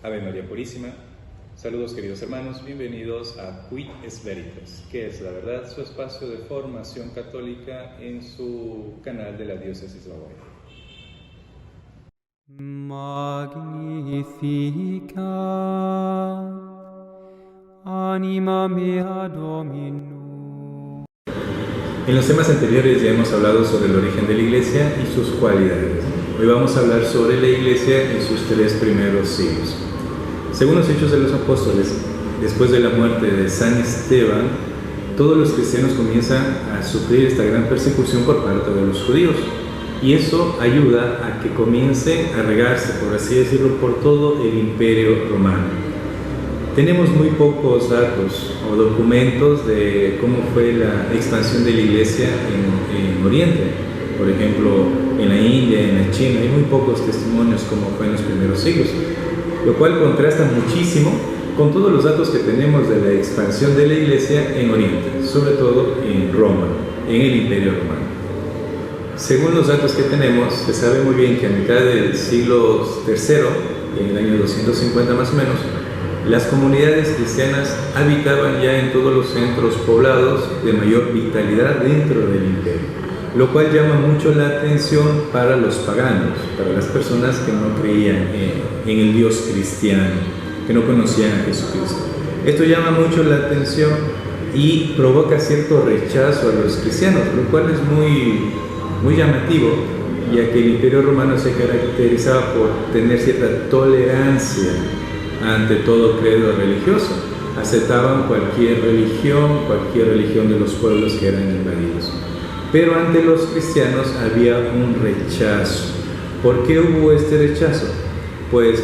Ave María Purísima. Saludos queridos hermanos, bienvenidos a Quid es Veritas, que es la verdad, su espacio de formación católica en su canal de la Diócesis La Guaira. Magnificat anima mea Domino. En los temas anteriores ya hemos hablado sobre el origen de la Iglesia y sus cualidades. Hoy vamos a hablar sobre la Iglesia en sus 3 primeros siglos. Según los Hechos de los Apóstoles, después de la muerte de San Esteban, todos los cristianos comienzan a sufrir esta gran persecución por parte de los judíos. Y eso ayuda a que comience a regarse, por así decirlo, por todo el Imperio Romano. Tenemos muy pocos datos o documentos de cómo fue la expansión de la Iglesia en Oriente. Por ejemplo, en la India, en la China, hay muy pocos testimonios como fue en los primeros siglos, lo cual contrasta muchísimo con todos los datos que tenemos de la expansión de la Iglesia en Oriente, sobre todo en Roma, en el Imperio Romano. Según los datos que tenemos, se sabe muy bien que a mitad del siglo III, en el año 250 más o menos, las comunidades cristianas habitaban ya en todos los centros poblados de mayor vitalidad dentro del imperio, lo cual llama mucho la atención para los paganos, para las personas que no creían en el Dios cristiano, que no conocían a Jesucristo. Esto llama mucho la atención y provoca cierto rechazo a los cristianos, lo cual es muy llamativo, ya que el Imperio Romano se caracterizaba por tener cierta tolerancia ante todo credo religioso. Aceptaban cualquier religión de los pueblos que eran invadidos. Pero ante los cristianos había un rechazo. ¿Por qué hubo este rechazo? Pues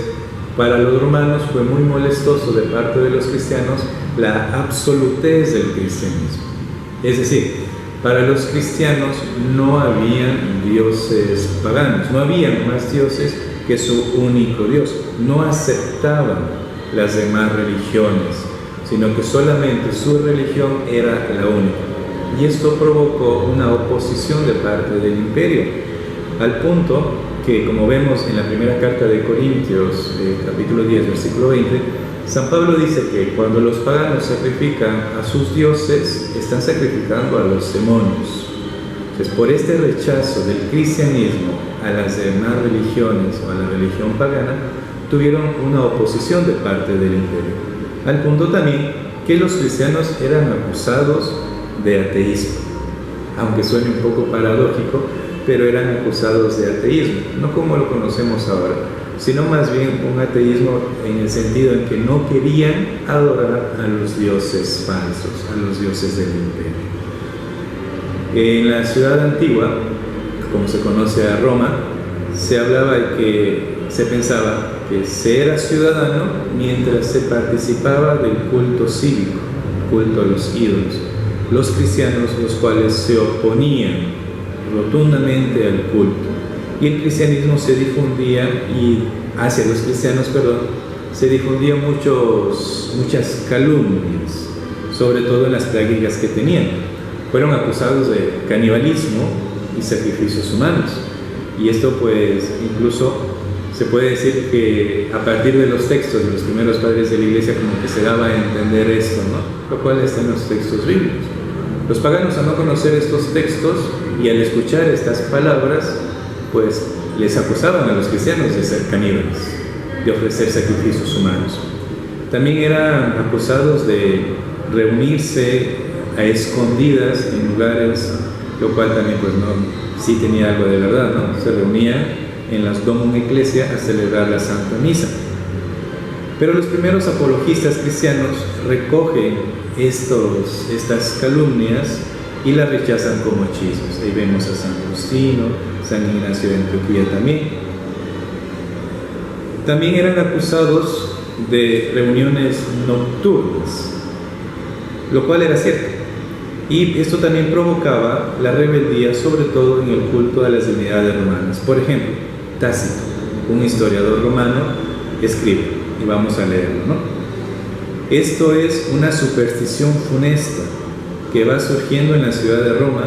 para los romanos fue muy molestoso de parte de los cristianos la absolutez del cristianismo. Es decir, para los cristianos no habían dioses paganos, no habían más dioses que su único Dios. No aceptaban las demás religiones, sino que solamente su religión era la única. Y esto provocó una oposición de parte del imperio, al punto que, como vemos en la primera carta de Corintios, capítulo 10, versículo 20, San Pablo dice que cuando los paganos sacrifican a sus dioses, están sacrificando a los demonios. Entonces, por este rechazo del cristianismo a las demás religiones o a la religión pagana, tuvieron una oposición de parte del imperio. Al punto también que los cristianos eran acusados de ateísmo, aunque suene un poco paradójico, pero eran acusados de ateísmo, no como lo conocemos ahora, sino más bien un ateísmo en el sentido en que no querían adorar a los dioses falsos, a los dioses del imperio. En la ciudad antigua, como se conoce a Roma, se hablaba de que se pensaba que se era ciudadano mientras se participaba del culto cívico, culto a los ídolos. Los cristianos, los cuales se oponían rotundamente al culto, y el cristianismo se difundía, y hacia los cristianos, se difundían muchas calumnias, sobre todo en las prácticas que tenían. Fueron acusados de canibalismo y sacrificios humanos, y esto pues incluso se puede decir que a partir de los textos de los primeros padres de la Iglesia como que se daba a entender esto, ¿no? Lo cual está en los textos bíblicos. Los paganos, al no conocer estos textos y al escuchar estas palabras, pues les acusaban a los cristianos de ser caníbales, de ofrecer sacrificios humanos. También eran acusados de reunirse a escondidas en lugares, lo cual también pues no, sí tenía algo de verdad, ¿no? Se reunían en las Domum Ecclesia a celebrar la Santa Misa. Pero los primeros apologistas cristianos recogen estas calumnias y las rechazan como chismes. Ahí vemos a San Justino, San Ignacio de Antioquía también. También eran acusados de reuniones nocturnas, lo cual era cierto. Y esto también provocaba la rebeldía, sobre todo en el culto a las divinidades romanas. Por ejemplo, Tácito, un historiador romano, escribe, y vamos a leerlo, ¿no? Esto es una superstición funesta que va surgiendo en la ciudad de Roma,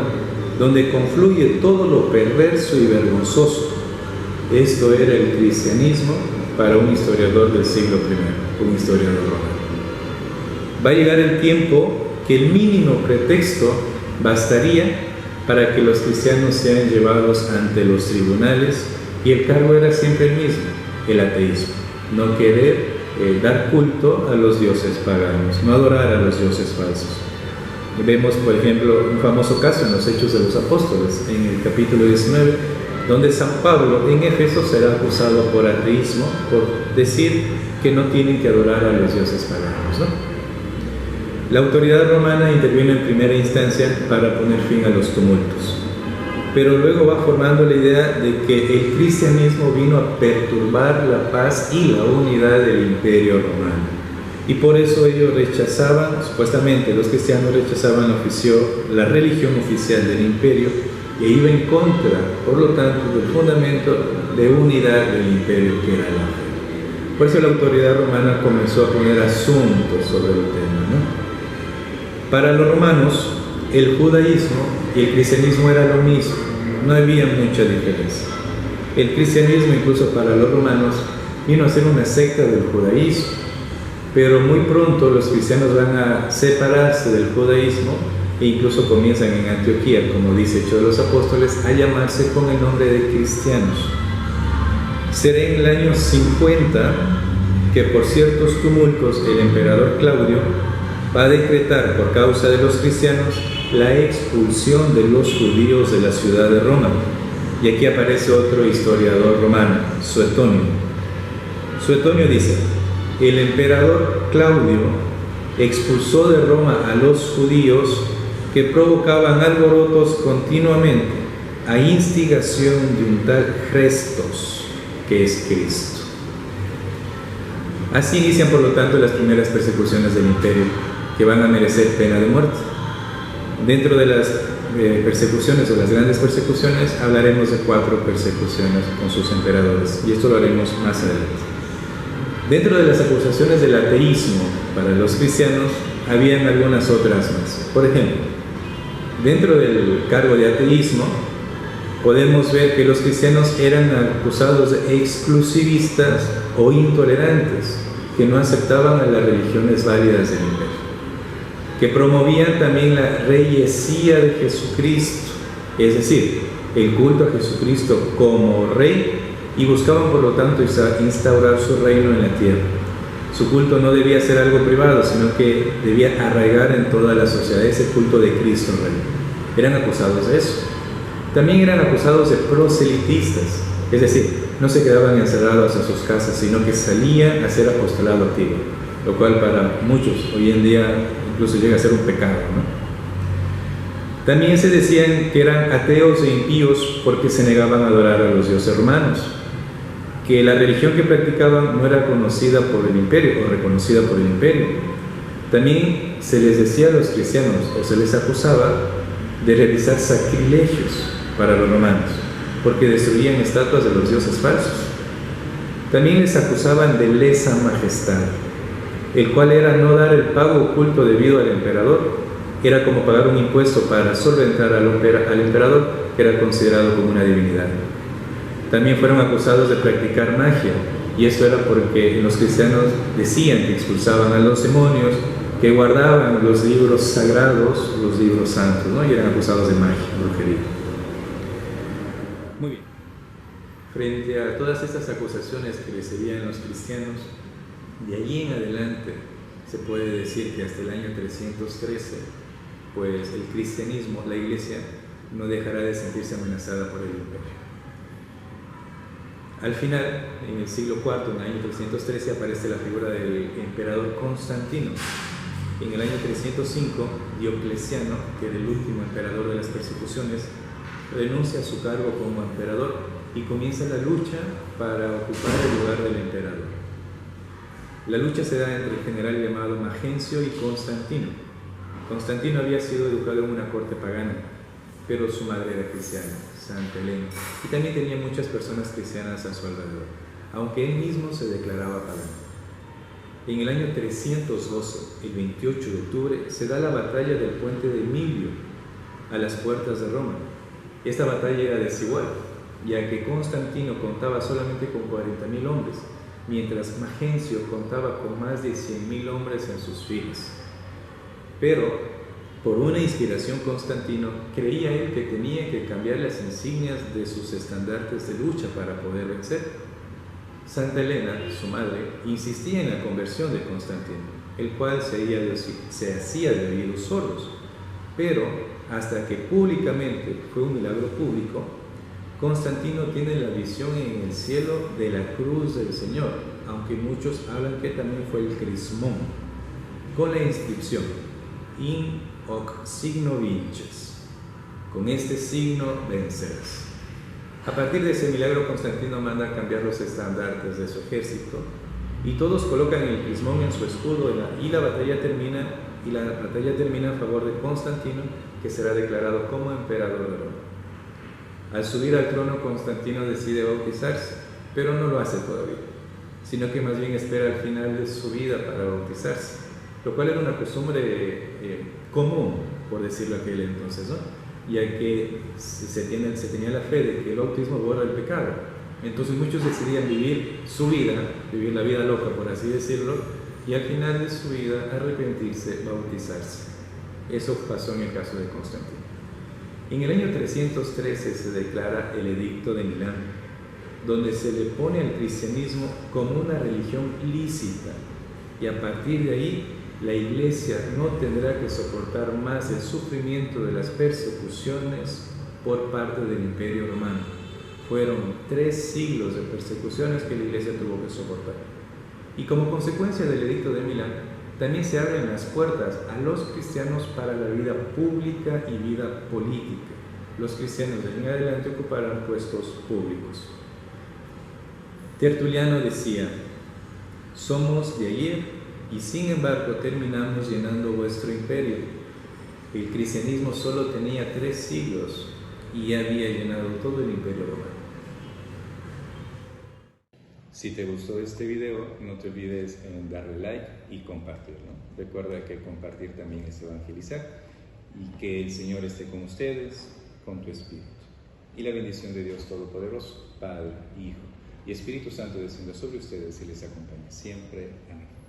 donde confluye todo lo perverso y vergonzoso. Esto era el cristianismo para un historiador del siglo I, un historiador romano. Va a llegar el tiempo que el mínimo pretexto bastaría para que los cristianos sean llevados ante los tribunales, y el cargo era siempre el mismo, el ateísmo, no querer dar culto a los dioses paganos, no adorar a los dioses falsos. Y vemos, por ejemplo, un famoso caso en los Hechos de los Apóstoles, en el capítulo 19, donde San Pablo en Éfeso será acusado por ateísmo, por decir que no tienen que adorar a los dioses paganos, ¿no? La autoridad romana interviene en primera instancia para poner fin a los tumultos, pero luego va formando la idea de que el cristianismo vino a perturbar la paz y la unidad del imperio romano, y por eso ellos rechazaban, supuestamente los cristianos rechazaban la religión oficial del imperio, e iba en contra, por lo tanto, del fundamento de unidad del imperio, que era la fe. Por eso la autoridad romana comenzó a poner asuntos sobre el tema, ¿no? Para los romanos, el judaísmo y el cristianismo era lo mismo, no había mucha diferencia. El cristianismo, incluso para los romanos, vino a ser una secta del judaísmo, pero muy pronto los cristianos van a separarse del judaísmo e incluso comienzan en Antioquía, como dice Hechos de los Apóstoles, a llamarse con el nombre de cristianos. Será en el año 50 que por ciertos tumultos el emperador Claudio va a decretar, por causa de los cristianos, la expulsión de los judíos de la ciudad de Roma. Y aquí aparece otro historiador romano, Suetonio. Suetonio dice: el emperador Claudio expulsó de Roma a los judíos que provocaban alborotos continuamente, a instigación de un tal Crestos, que es Cristo. Así inician, por lo tanto, las primeras persecuciones del imperio, que van a merecer pena de muerte. Dentro de las persecuciones o las grandes persecuciones hablaremos de 4 persecuciones con sus emperadores, y esto lo haremos más adelante. Dentro de las acusaciones del ateísmo para los cristianos habían algunas otras más. Por ejemplo, dentro del cargo de ateísmo podemos ver que los cristianos eran acusados de exclusivistas o intolerantes, que no aceptaban a las religiones válidas del imperio, que promovían también la reyesía de Jesucristo, es decir, el culto a Jesucristo como rey, y buscaban por lo tanto instaurar su reino en la tierra. Su culto no debía ser algo privado, sino que debía arraigar en toda la sociedad ese culto de Cristo Rey. Eran acusados de eso. También eran acusados de proselitistas, es decir, no se quedaban encerrados en sus casas, sino que salían a hacer apostolado activo, lo cual para muchos hoy en día incluso llega a ser un pecado, ¿no? También se decían que eran ateos e impíos porque se negaban a adorar a los dioses romanos, que la religión que practicaban no era conocida por el imperio o reconocida por el imperio. También se les decía a los cristianos, o se les acusaba, de realizar sacrilegios para los romanos, porque destruían estatuas de los dioses falsos. También les acusaban de lesa majestad, el cual era no dar el pago oculto debido al emperador. Era como pagar un impuesto para solventar al emperador, que era considerado como una divinidad. También fueron acusados de practicar magia, y esto era porque los cristianos decían que expulsaban a los demonios, que guardaban los libros sagrados, los libros santos, ¿no? Y eran acusados de magia, brujería. Muy bien. Frente a todas estas acusaciones que recibían los cristianos, de allí en adelante se puede decir que hasta el año 313, pues el cristianismo, la iglesia, no dejará de sentirse amenazada por el imperio. Al final, en el siglo IV, en el año 313, aparece la figura del emperador Constantino. En el año 305, Diocleciano, que era el último emperador de las persecuciones, renuncia a su cargo como emperador y comienza la lucha para ocupar el lugar del emperador. La lucha se da entre el general llamado Magencio y Constantino. Constantino había sido educado en una corte pagana, pero su madre era cristiana, Santa Elena, y también tenía muchas personas cristianas a su alrededor, aunque él mismo se declaraba pagano. En el año 312, el 28 de octubre, se da la batalla del puente de Emilio, a las puertas de Roma. Esta batalla era desigual, ya que Constantino contaba solamente con 40.000 hombres, mientras Magencio contaba con más de 100.000 hombres en sus filas. Pero, por una inspiración, Constantino creía él que tenía que cambiar las insignias de sus estandartes de lucha para poder vencer. Santa Elena, su madre, insistía en la conversión de Constantino, el cual se hacía de oídos sordos, pero hasta que públicamente fue un milagro público, Constantino tiene la visión en el cielo de la cruz del Señor, aunque muchos hablan que también fue el crismón, con la inscripción In hoc signo vinces, con este signo vencerás. A partir de ese milagro, Constantino manda a cambiar los estandartes de su ejército y todos colocan el crismón en su escudo y la batalla termina a favor de Constantino, que será declarado como emperador de Roma. Al subir al trono, Constantino decide bautizarse, pero no lo hace todavía, sino que más bien espera al final de su vida para bautizarse, lo cual era una costumbre común, por decirlo aquel entonces, ¿no? Ya que se tenía la fe de que el bautismo borra el pecado. Entonces muchos decidían vivir su vida, vivir la vida loca, por así decirlo, y al final de su vida arrepentirse, bautizarse. Eso pasó en el caso de Constantino. En el año 313 se declara el Edicto de Milán, donde se le pone al cristianismo como una religión lícita, y a partir de ahí la Iglesia no tendrá que soportar más el sufrimiento de las persecuciones por parte del Imperio Romano. Fueron 3 siglos de persecuciones que la Iglesia tuvo que soportar. Y como consecuencia del Edicto de Milán, también se abren las puertas a los cristianos para la vida pública y vida política. Los cristianos de ahí en adelante ocuparán puestos públicos. Tertuliano decía: somos de ayer y sin embargo terminamos llenando vuestro imperio. El cristianismo solo tenía 3 siglos y ya había llenado todo el imperio romano. Si te gustó este video, no te olvides en darle like y compartirlo. Recuerda que compartir también es evangelizar, y que el Señor esté con ustedes, con tu espíritu. Y la bendición de Dios Todopoderoso, Padre, Hijo y Espíritu Santo descienda sobre ustedes y les acompañe siempre. Amén.